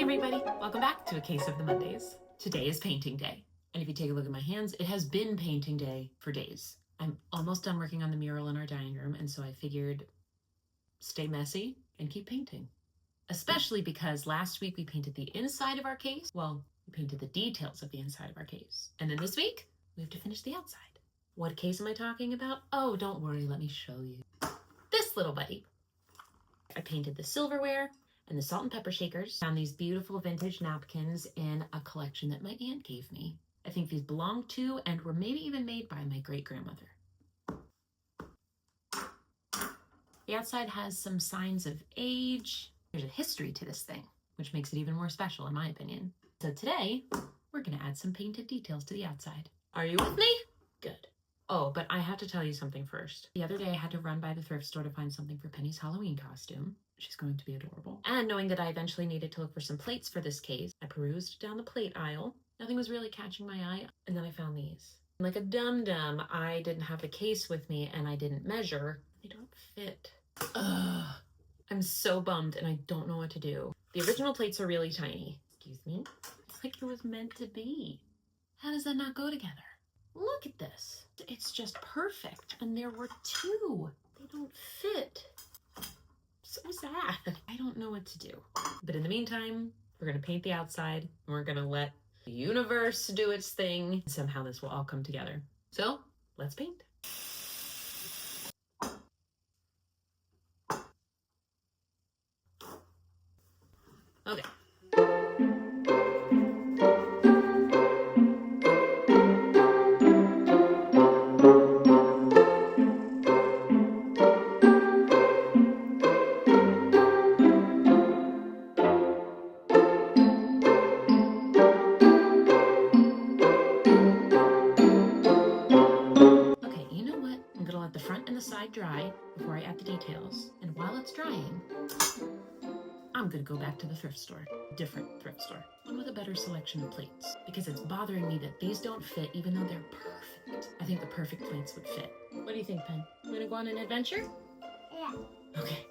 Hi everybody, welcome back to A Case of the Mondays. Today is painting day. And if you take a look at my hands, it has been painting day for days. I'm almost done working on the mural in our dining room, and so I figured stay messy and keep painting. Especially because last week we painted the inside of our case. Well, we painted the details of the inside of our case. And then this week, we have to finish the outside. What case am I talking about? Oh, don't worry, let me show you. This little buddy. I painted the silverware and the salt and pepper shakers. Found these beautiful vintage napkins in a collection that my aunt gave me. I think these belonged to and were maybe even made by my great-grandmother. The outside has some signs of age. There's a history to this thing, which makes it even more special in my opinion. So today, we're gonna add some painted details to the outside. Are you with me? Good. Oh, but I have to tell you something first. The other day I had to run by the thrift store to find something for Penny's Halloween costume. She's going to be adorable. And knowing that I eventually needed to look for some plates for this case, I perused down the plate aisle. Nothing was really catching my eye, and then I found these. Like a dum-dum, I didn't have the case with me and I didn't measure. They don't fit. Ugh. I'm so bummed and I don't know what to do. The original plates are really tiny. Excuse me. It's like it was meant to be. How does that not go together? Look at this. It's just perfect. And there were two. They don't fit. So sad. I don't know what to do. But in the meantime, we're going to paint the outside. And we're going to let the universe do its thing. Somehow this will all come together. So let's paint. Okay. Side dry before I add the details, and while it's drying, I'm gonna go back to the thrift store, different thrift store, one with a better selection of plates, because it's bothering me that these don't fit even though they're perfect. I think the perfect plates would fit. What do you think, Pen? You wanna go on an adventure? Yeah. Okay,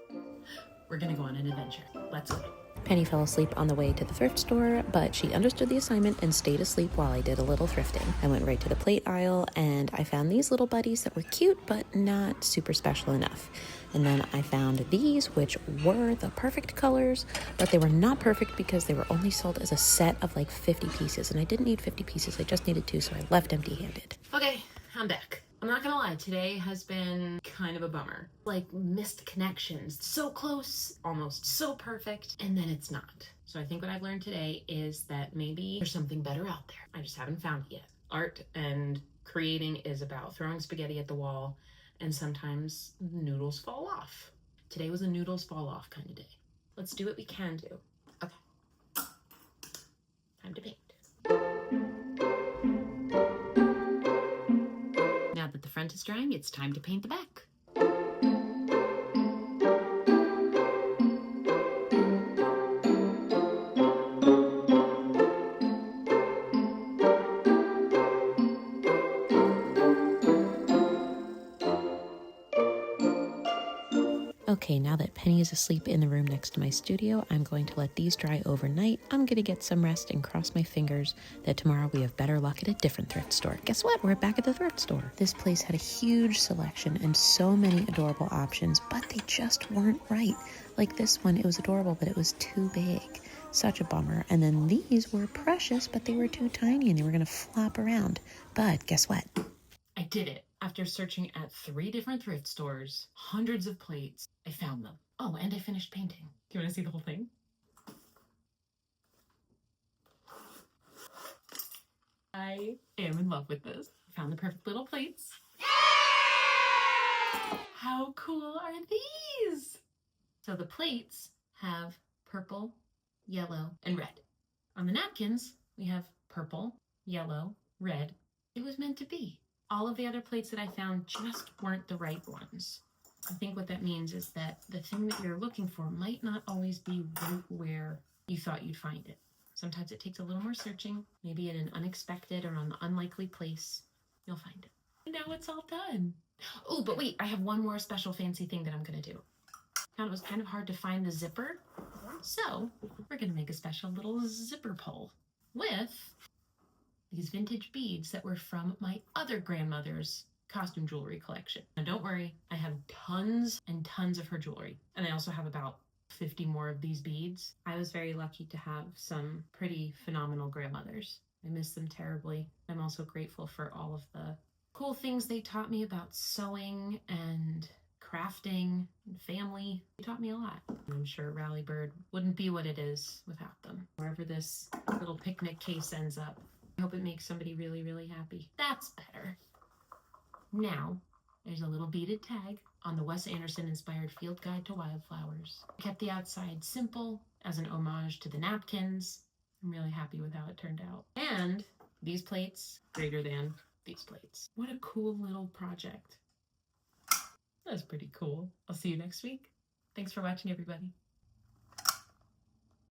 we're gonna go on an adventure. Let's go. Penny fell asleep on the way to the thrift store, but she understood the assignment and stayed asleep while I did a little thrifting. I went right to the plate aisle and I found these little buddies that were cute but not super special enough. And then I found these, which were the perfect colors, but they were not perfect because they were only sold as a set of like 50 pieces. And I didn't need 50 pieces, I just needed 2, so I left empty-handed. Okay, I'm back. I'm not gonna lie, today has been kind of a bummer. Like missed connections. So close, almost so perfect, and then it's not. So I think what I've learned today is that maybe there's something better out there. I just haven't found it yet. Art and creating is about throwing spaghetti at the wall, and sometimes noodles fall off. Today was a noodles fall off kind of day. Let's do what we can do. Okay. Time to paint. Now that the front is drying, it's time to paint the back. Okay, now that Penny is asleep in the room next to my studio, I'm going to let these dry overnight. I'm going to get some rest and cross my fingers that tomorrow we have better luck at a different thrift store. Guess what? We're back at the thrift store. This place had a huge selection and so many adorable options, but they just weren't right. Like this one, it was adorable, but it was too big. Such a bummer. And then these were precious, but they were too tiny and they were going to flop around. But guess what? I did it. After searching at 3 different thrift stores, hundreds of plates, I found them. Oh, and I finished painting. Do you want to see the whole thing? I am in love with this. I found the perfect little plates. How cool are these? So the plates have purple, yellow, and red. On the napkins, we have purple, yellow, red. It was meant to be. All of the other plates that I found just weren't the right ones. I think what that means is that the thing that you're looking for might not always be right where you thought you'd find it. Sometimes it takes a little more searching, maybe in an unexpected or an unlikely place, you'll find it. And now it's all done. Oh, but wait, I have one more special fancy thing that I'm gonna do. I found it was kind of hard to find the zipper. So we're going to make a special little zipper pull with these vintage beads that were from my other grandmother's costume jewelry collection. Now don't worry, I have tons and tons of her jewelry, and I also have about 50 more of these beads. I was very lucky to have some pretty phenomenal grandmothers. I miss them terribly. I'm also grateful for all of the cool things they taught me about sewing and crafting and family. They taught me a lot. I'm sure Rallybird wouldn't be what it is without them. Wherever this little picnic case ends up, I hope it makes somebody really, really happy. That's better. Now, there's a little beaded tag on the Wes Anderson inspired Field Guide to Wildflowers. I kept the outside simple as an homage to the napkins. I'm really happy with how it turned out. And these plates, greater than these plates. What a cool little project. That's pretty cool. I'll see you next week. Thanks for watching, everybody.